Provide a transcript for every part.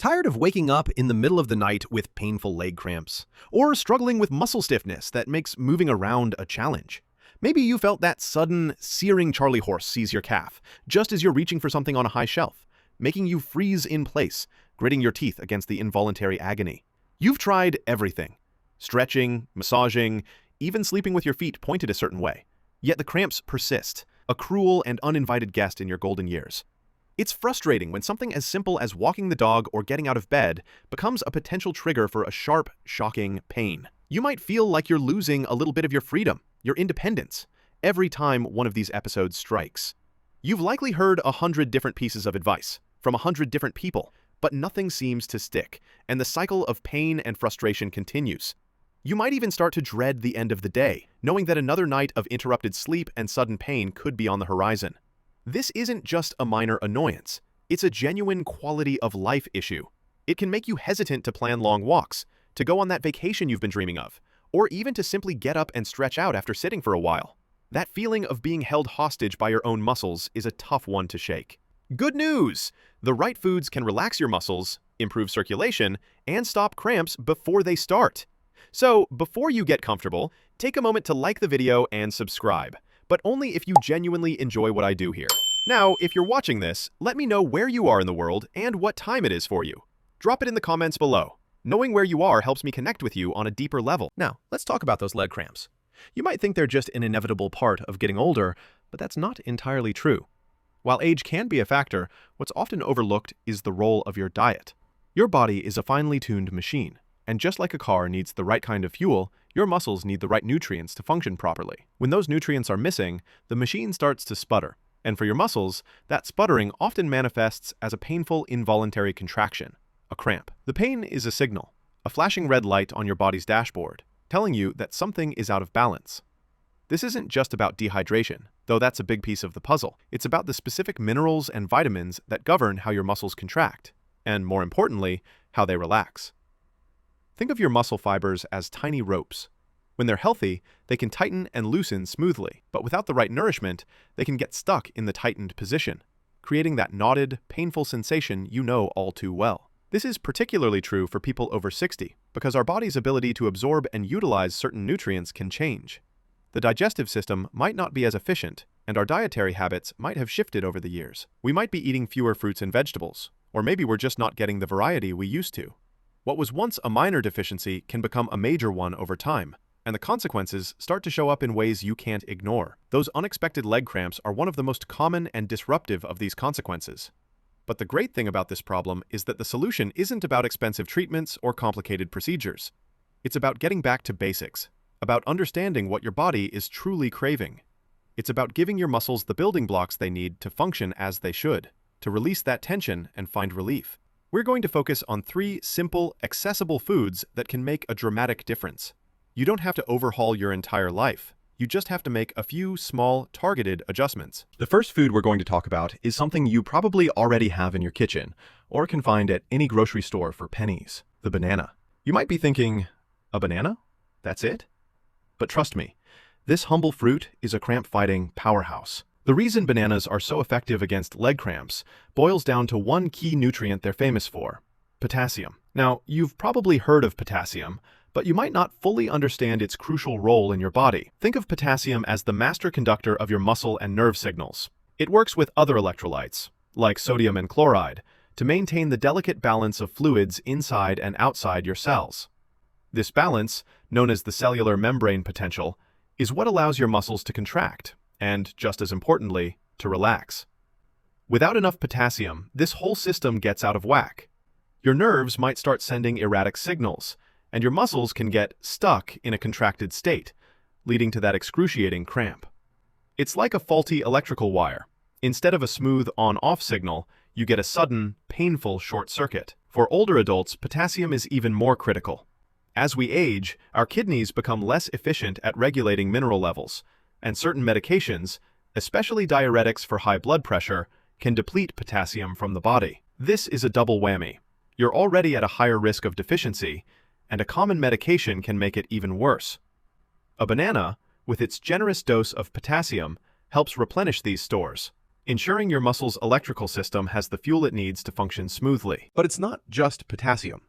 Tired of waking up in the middle of the night with painful leg cramps? Or struggling with muscle stiffness that makes moving around a challenge? Maybe you felt that sudden, searing Charlie horse seize your calf, just as you're reaching for something on a high shelf, making you freeze in place, gritting your teeth against the involuntary agony. You've tried everything. Stretching, massaging, even sleeping with your feet pointed a certain way. Yet the cramps persist, a cruel and uninvited guest in your golden years. It's frustrating when something as simple as walking the dog or getting out of bed becomes a potential trigger for a sharp, shocking pain. You might feel like you're losing a little bit of your freedom, your independence, every time one of these episodes strikes. You've likely heard 100 different pieces of advice from 100 different people, but nothing seems to stick, and the cycle of pain and frustration continues. You might even start to dread the end of the day, knowing that another night of interrupted sleep and sudden pain could be on the horizon. This isn't just a minor annoyance. It's a genuine quality of life issue. It can make you hesitant to plan long walks, to go on that vacation you've been dreaming of, or even to simply get up and stretch out after sitting for a while. That feeling of being held hostage by your own muscles is a tough one to shake. Good news! The right foods can relax your muscles, improve circulation, and stop cramps before they start. So, before you get comfortable, take a moment to like the video and subscribe, but only if you genuinely enjoy what I do here. Now, if you're watching this, let me know where you are in the world and what time it is for you. Drop it in the comments below. Knowing where you are helps me connect with you on a deeper level. Now, let's talk about those leg cramps. You might think they're just an inevitable part of getting older, but that's not entirely true. While age can be a factor, what's often overlooked is the role of your diet. Your body is a finely tuned machine, and just like a car needs the right kind of fuel, your muscles need the right nutrients to function properly. When those nutrients are missing, the machine starts to sputter. And for your muscles, that sputtering often manifests as a painful involuntary contraction, a cramp. The pain is a signal, a flashing red light on your body's dashboard, telling you that something is out of balance. This isn't just about dehydration, though that's a big piece of the puzzle. It's about the specific minerals and vitamins that govern how your muscles contract, and more importantly, how they relax. Think of your muscle fibers as tiny ropes. When they're healthy, they can tighten and loosen smoothly, but without the right nourishment, they can get stuck in the tightened position, creating that knotted, painful sensation you know all too well. This is particularly true for people over 60, because our body's ability to absorb and utilize certain nutrients can change. The digestive system might not be as efficient, and our dietary habits might have shifted over the years. We might be eating fewer fruits and vegetables, or maybe we're just not getting the variety we used to. What was once a minor deficiency can become a major one over time, and the consequences start to show up in ways you can't ignore. Those unexpected leg cramps are one of the most common and disruptive of these consequences. But the great thing about this problem is that the solution isn't about expensive treatments or complicated procedures. It's about getting back to basics, about understanding what your body is truly craving. It's about giving your muscles the building blocks they need to function as they should, to release that tension and find relief. We're going to focus on 3 simple, accessible foods that can make a dramatic difference. You don't have to overhaul your entire life. You just have to make a few small, targeted adjustments. The first food we're going to talk about is something you probably already have in your kitchen, or can find at any grocery store for pennies: the banana. You might be thinking, a banana? That's it? But trust me, this humble fruit is a cramp-fighting powerhouse. The reason bananas are so effective against leg cramps boils down to one key nutrient they're famous for: potassium. Now, you've probably heard of potassium, but you might not fully understand its crucial role in your body. Think of potassium as the master conductor of your muscle and nerve signals. It works with other electrolytes, like sodium and chloride, to maintain the delicate balance of fluids inside and outside your cells. This balance, known as the cellular membrane potential, is what allows your muscles to contract, and, just as importantly, to relax. Without enough potassium, this whole system gets out of whack. Your nerves might start sending erratic signals, and your muscles can get stuck in a contracted state, leading to that excruciating cramp. It's like a faulty electrical wire. Instead of a smooth on-off signal, you get a sudden, painful short circuit. For older adults, potassium is even more critical. As we age, our kidneys become less efficient at regulating mineral levels, and certain medications, especially diuretics for high blood pressure, can deplete potassium from the body. This is a double whammy. You're already at a higher risk of deficiency, and a common medication can make it even worse. A banana, with its generous dose of potassium, helps replenish these stores. ensuring your muscle's electrical system has the fuel it needs to function smoothly. But it's not just potassium.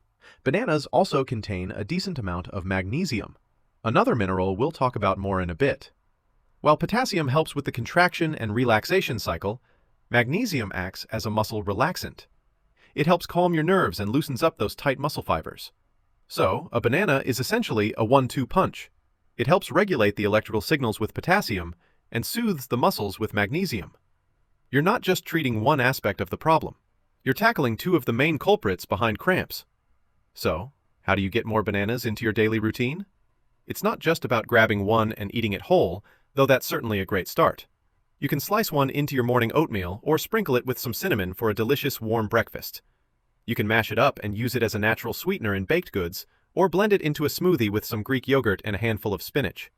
Bananas also contain a decent amount of magnesium, another mineral we'll talk about more in a bit. While potassium helps with the contraction and relaxation cycle, magnesium acts as a muscle relaxant. It helps calm your nerves and loosens up those tight muscle fibers. So, a banana is essentially a 1-2 punch. It helps regulate the electrical signals with potassium and soothes the muscles with magnesium. You're not just treating one aspect of the problem. You're tackling two of the main culprits behind cramps. So, how do you get more bananas into your daily routine? It's not just about grabbing one and eating it whole, though that's certainly a great start. You can slice one into your morning oatmeal or sprinkle it with some cinnamon for a delicious warm breakfast. You can mash it up and use it as a natural sweetener in baked goods, or blend it into a smoothie with some Greek yogurt and a handful of spinach.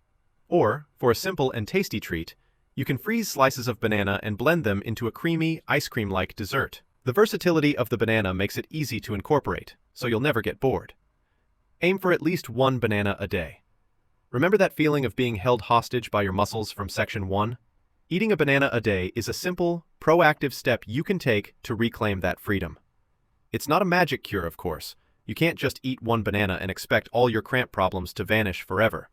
Or, for a simple and tasty treat, you can freeze slices of banana and blend them into a creamy, ice cream-like dessert. The versatility of the banana makes it easy to incorporate, so you'll never get bored. Aim for at least one banana a day. Remember that feeling of being held hostage by your muscles from section 1? Eating a banana a day is a simple, proactive step you can take to reclaim that freedom. It's not a magic cure, of course. You can't just eat one banana and expect all your cramp problems to vanish forever.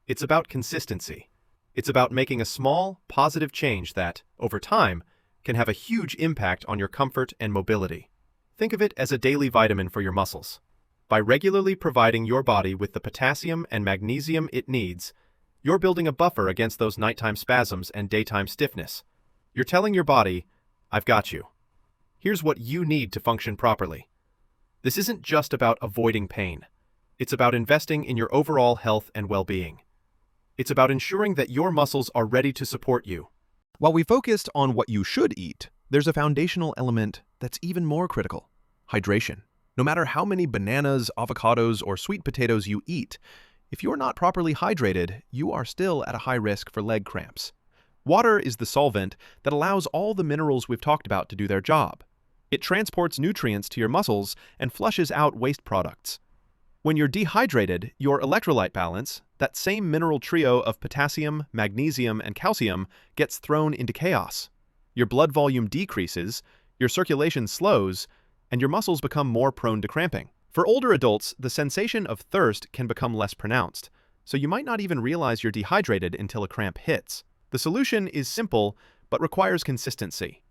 It's about consistency. It's about making a small, positive change that, over time, can have a huge impact on your comfort and mobility. Think of it as a daily vitamin for your muscles. By regularly providing your body with the potassium and magnesium it needs, you're building a buffer against those nighttime spasms and daytime stiffness. You're telling your body, I've got you. Here's what you need to function properly. This isn't just about avoiding pain. It's about investing in your overall health and well-being. It's about ensuring that your muscles are ready to support you. While we focused on what you should eat, there's a foundational element that's even more critical: hydration. No matter how many bananas, avocados, or sweet potatoes you eat, if you're not properly hydrated, you are still at a high risk for leg cramps. Water is the solvent that allows all the minerals we've talked about to do their job. It transports nutrients to your muscles and flushes out waste products. When you're dehydrated, your electrolyte balance, that same mineral trio of potassium, magnesium, and calcium, gets thrown into chaos. Your blood volume decreases, your circulation slows, and your muscles become more prone to cramping. For older adults, the sensation of thirst can become less pronounced, so you might not even realize you're dehydrated until a cramp hits. The solution is simple, but requires consistency.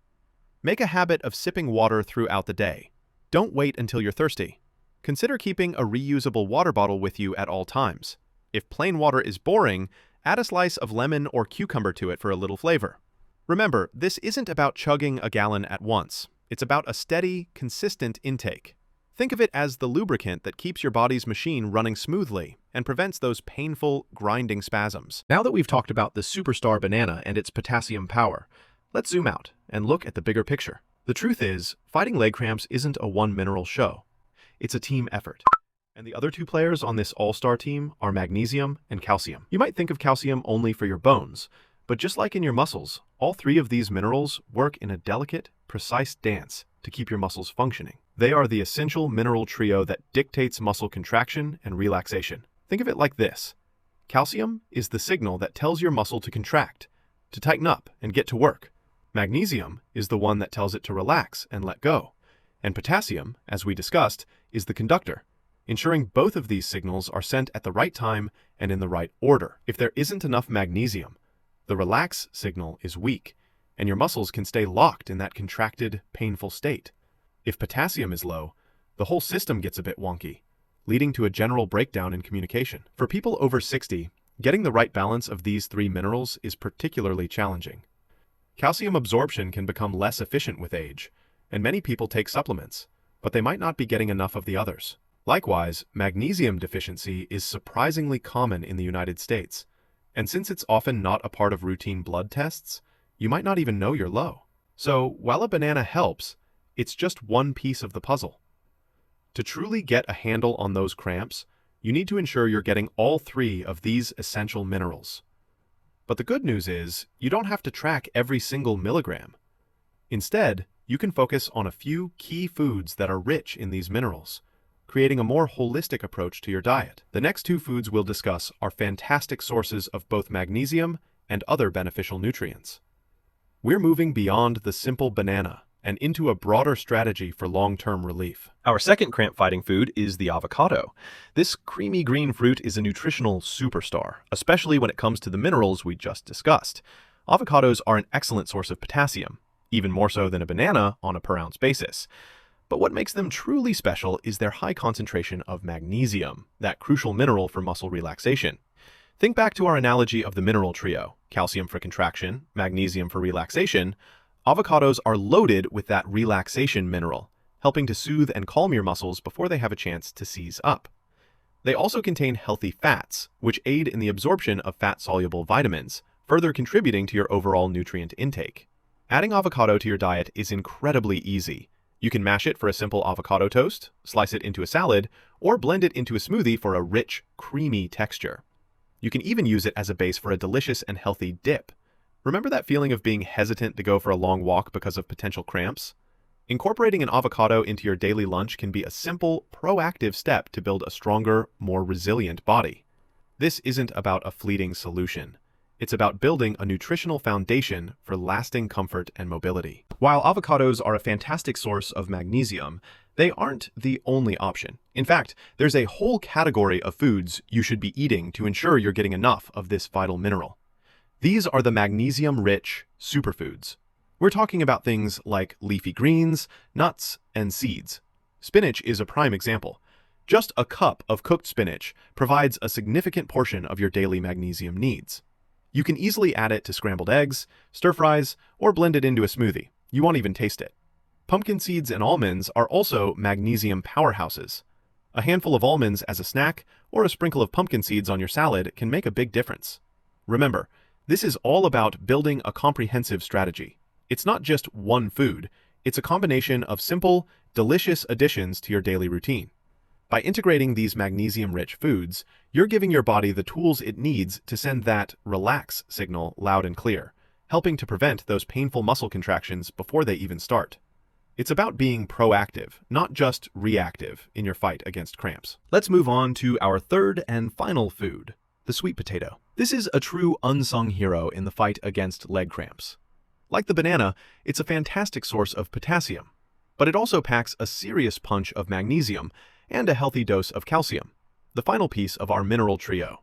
Make a habit of sipping water throughout the day. Don't wait until you're thirsty. Consider keeping a reusable water bottle with you at all times. If plain water is boring, add a slice of lemon or cucumber to it for a little flavor. Remember, this isn't about chugging a gallon at once. It's about a steady, consistent intake. Think of it as the lubricant that keeps your body's machine running smoothly and prevents those painful, grinding spasms. Now that we've talked about the superstar banana and its potassium power, let's zoom out and look at the bigger picture. The truth is, fighting leg cramps isn't a one-mineral show. It's a team effort. And the other two players on this all-star team are magnesium and calcium. You might think of calcium only for your bones, but just like in your muscles, all three of these minerals work in a delicate, precise dance to keep your muscles functioning. They are the essential mineral trio that dictates muscle contraction and relaxation. Think of it like this. Calcium is the signal that tells your muscle to contract, to tighten up and get to work. Magnesium is the one that tells it to relax and let go. And potassium, as we discussed, is the conductor, ensuring both of these signals are sent at the right time and in the right order. If there isn't enough magnesium, the relax signal is weak, and your muscles can stay locked in that contracted, painful state. If potassium is low, the whole system gets a bit wonky, leading to a general breakdown in communication. For people over 60, getting the right balance of these three minerals is particularly challenging. Calcium absorption can become less efficient with age, and many people take supplements, but they might not be getting enough of the others. Likewise, magnesium deficiency is surprisingly common in the United States, and since it's often not a part of routine blood tests, you might not even know you're low. So, while a banana helps, it's just one piece of the puzzle. To truly get a handle on those cramps, you need to ensure you're getting all three of these essential minerals. But the good news is, you don't have to track every single milligram. Instead, you can focus on a few key foods that are rich in these minerals, creating a more holistic approach to your diet. The next two foods we'll discuss are fantastic sources of both magnesium and other beneficial nutrients. We're moving beyond the simple banana and into a broader strategy for long-term relief. Our second cramp-fighting food is the avocado. This creamy green fruit is a nutritional superstar, especially when it comes to the minerals we just discussed. Avocados are an excellent source of potassium, even more so than a banana on a per-ounce basis. But what makes them truly special is their high concentration of magnesium, that crucial mineral for muscle relaxation. Think back to our analogy of the mineral trio: calcium for contraction, magnesium for relaxation. Avocados are loaded with that relaxation mineral, helping to soothe and calm your muscles before they have a chance to seize up. They also contain healthy fats, which aid in the absorption of fat-soluble vitamins, further contributing to your overall nutrient intake. Adding avocado to your diet is incredibly easy. You can mash it for a simple avocado toast, slice it into a salad, or blend it into a smoothie for a rich, creamy texture. You can even use it as a base for a delicious and healthy dip. Remember that feeling of being hesitant to go for a long walk because of potential cramps? Incorporating an avocado into your daily lunch can be a simple, proactive step to build a stronger, more resilient body. This isn't about a fleeting solution. It's about building a nutritional foundation for lasting comfort and mobility. While avocados are a fantastic source of magnesium, they aren't the only option. In fact, there's a whole category of foods you should be eating to ensure you're getting enough of this vital mineral. These are the magnesium-rich superfoods. We're talking about things like leafy greens, nuts, and seeds. Spinach is a prime example. Just a cup of cooked spinach provides a significant portion of your daily magnesium needs. You can easily add it to scrambled eggs, stir-fries, or blend it into a smoothie. You won't even taste it. Pumpkin seeds and almonds are also magnesium powerhouses. A handful of almonds as a snack or a sprinkle of pumpkin seeds on your salad can make a big difference. Remember, this is all about building a comprehensive strategy. It's not just one food, it's a combination of simple, delicious additions to your daily routine. By integrating these magnesium-rich foods, you're giving your body the tools it needs to send that relax signal loud and clear, helping to prevent those painful muscle contractions before they even start. It's about being proactive, not just reactive, in your fight against cramps. Let's move on to our third and final food, the sweet potato. This is a true unsung hero in the fight against leg cramps. Like the banana, it's a fantastic source of potassium, but it also packs a serious punch of magnesium and a healthy dose of calcium, the final piece of our mineral trio.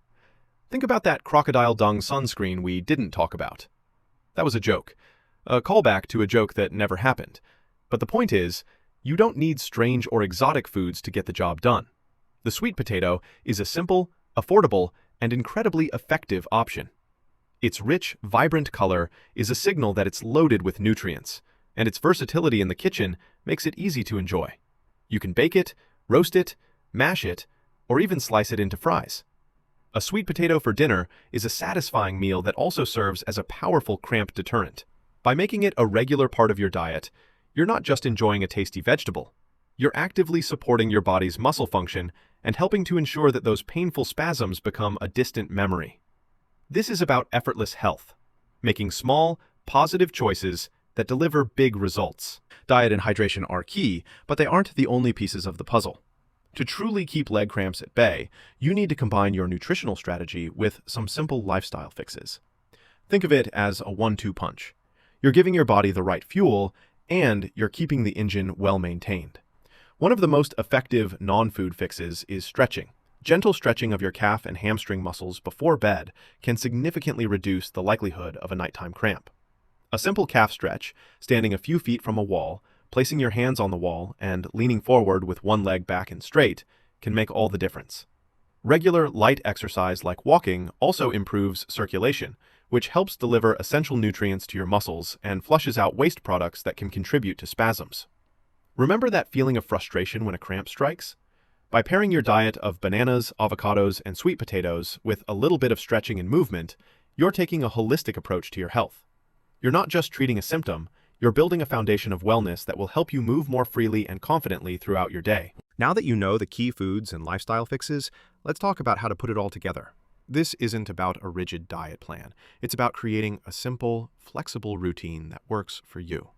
Think about that crocodile dung sunscreen we didn't talk about. That was a joke, a callback to a joke that never happened. But the point is, you don't need strange or exotic foods to get the job done. The sweet potato is a simple, affordable, and incredibly effective option. Its rich, vibrant color is a signal that it's loaded with nutrients, and its versatility in the kitchen makes it easy to enjoy. You can bake it, roast it, mash it, or even slice it into fries. A sweet potato for dinner is a satisfying meal that also serves as a powerful cramp deterrent. By making it a regular part of your diet, you're not just enjoying a tasty vegetable. You're actively supporting your body's muscle function and helping to ensure that those painful spasms become a distant memory. This is about effortless health, making small, positive choices that deliver big results. Diet and hydration are key, but they aren't the only pieces of the puzzle. To truly keep leg cramps at bay, you need to combine your nutritional strategy with some simple lifestyle fixes. Think of it as a 1-2 punch. You're giving your body the right fuel, and you're keeping the engine well maintained. One of the most effective non-food fixes is stretching. Gentle stretching of your calf and hamstring muscles before bed can significantly reduce the likelihood of a nighttime cramp. A simple calf stretch, standing a few feet from a wall, placing your hands on the wall, and leaning forward with one leg back and straight, can make all the difference. Regular, light exercise like walking also improves circulation, which helps deliver essential nutrients to your muscles and flushes out waste products that can contribute to spasms. Remember that feeling of frustration when a cramp strikes? By pairing your diet of bananas, avocados, and sweet potatoes with a little bit of stretching and movement, you're taking a holistic approach to your health. You're not just treating a symptom, you're building a foundation of wellness that will help you move more freely and confidently throughout your day. Now that you know the key foods and lifestyle fixes, let's talk about how to put it all together. This isn't about a rigid diet plan. It's about creating a simple, flexible routine that works for you.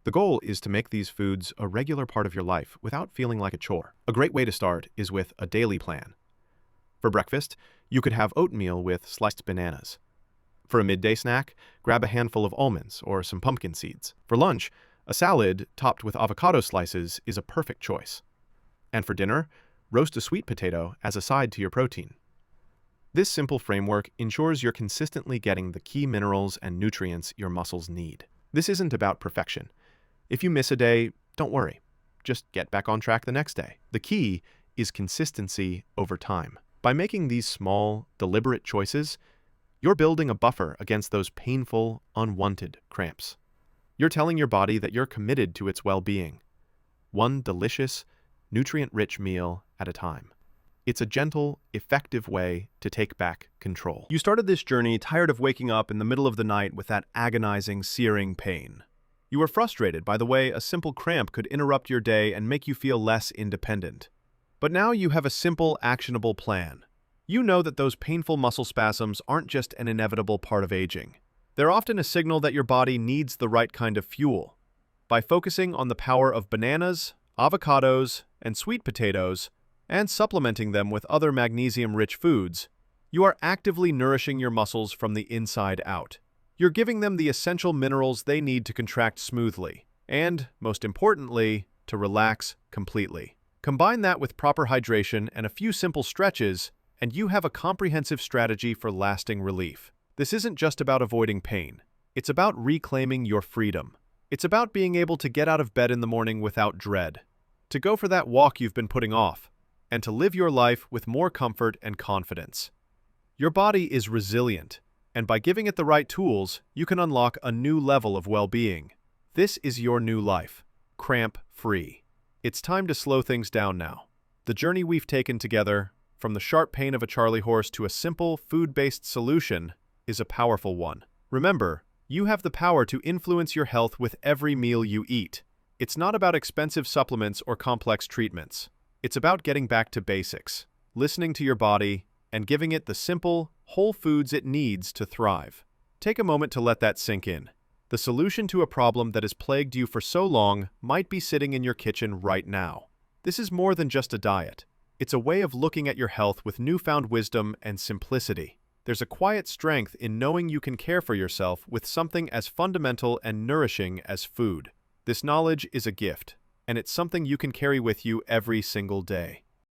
The goal is to make these foods a regular part of your life without feeling like a chore. A great way to start is with a daily plan. For breakfast, you could have oatmeal with sliced bananas. For a midday snack, grab a handful of almonds or some pumpkin seeds. For lunch, a salad topped with avocado slices is a perfect choice. And for dinner, roast a sweet potato as a side to your protein. This simple framework ensures you're consistently getting the key minerals and nutrients your muscles need. This isn't about perfection. If you miss a day, don't worry. Just get back on track the next day. The key is consistency over time. By making these small, deliberate choices, you're building a buffer against those painful, unwanted cramps. You're telling your body that you're committed to its well-being, one delicious, nutrient-rich meal at a time. It's a gentle, effective way to take back control. You started this journey tired of waking up in the middle of the night with that agonizing, searing pain. You were frustrated by the way a simple cramp could interrupt your day and make you feel less independent. But now you have a simple, actionable plan. You know that those painful muscle spasms aren't just an inevitable part of aging. They're often a signal that your body needs the right kind of fuel. By focusing on the power of bananas, avocados, and sweet potatoes, and supplementing them with other magnesium-rich foods, you are actively nourishing your muscles from the inside out. You're giving them the essential minerals they need to contract smoothly, and, most importantly, to relax completely. Combine that with proper hydration and a few simple stretches, and you have a comprehensive strategy for lasting relief. This isn't just about avoiding pain. It's about reclaiming your freedom. It's about being able to get out of bed in the morning without dread, to go for that walk you've been putting off, and to live your life with more comfort and confidence. Your body is resilient, and by giving it the right tools, you can unlock a new level of well-being. This is your new life, cramp-free. It's time to slow things down now. The journey we've taken together, from the sharp pain of a Charlie horse to a simple, food-based solution, is a powerful one. Remember, you have the power to influence your health with every meal you eat. It's not about expensive supplements or complex treatments. It's about getting back to basics, listening to your body, and giving it the simple, whole foods it needs to thrive. Take a moment to let that sink in. The solution to a problem that has plagued you for so long might be sitting in your kitchen right now. This is more than just a diet. It's a way of looking at your health with newfound wisdom and simplicity. There's a quiet strength in knowing you can care for yourself with something as fundamental and nourishing as food. This knowledge is a gift, and it's something you can carry with you every single day.